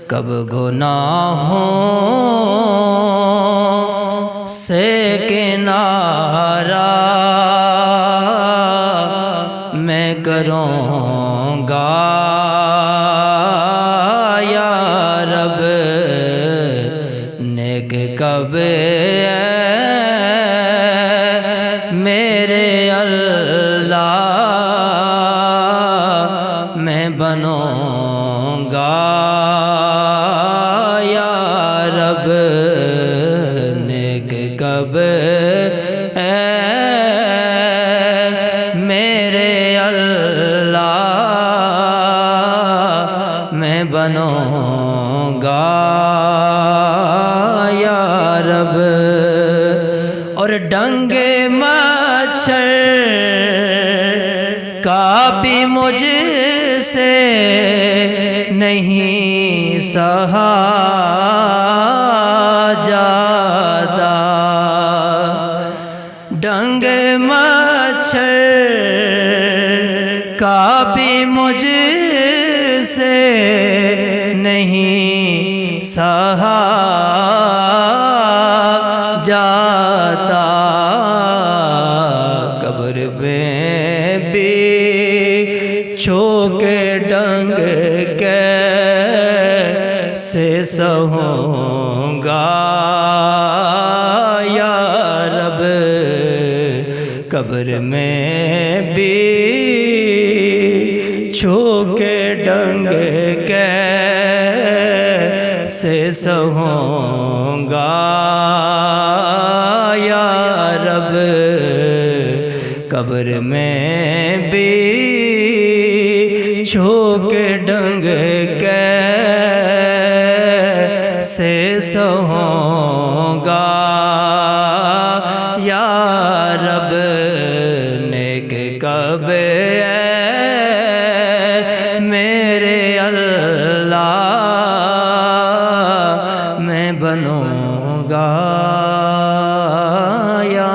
کب گناہوں سے کنارہ میں کروں گا یا رب، نیک کب میرے اللہ میں بنوں گا یا رب، نیک کب میرے اللہ میں بنوں گا یا رب۔ اور ڈنگے مچھر کا بھی مجھ سے نہیں سہا جاتا، ڈنگے مچھر کا بھی مجھ سے نہیں سہا جاتا، قبر میں بھی چھو کے ڈنگ کیسے سہوں گا یا رب، قبر میں بھی چھو کے ڈنگ کیسے سہوں گا یا رب، قبر میں بھی چھو کے ڈنگ کیسے سہوں گا یا رب، نیک کب میرے اللہ میں بنوں گا یا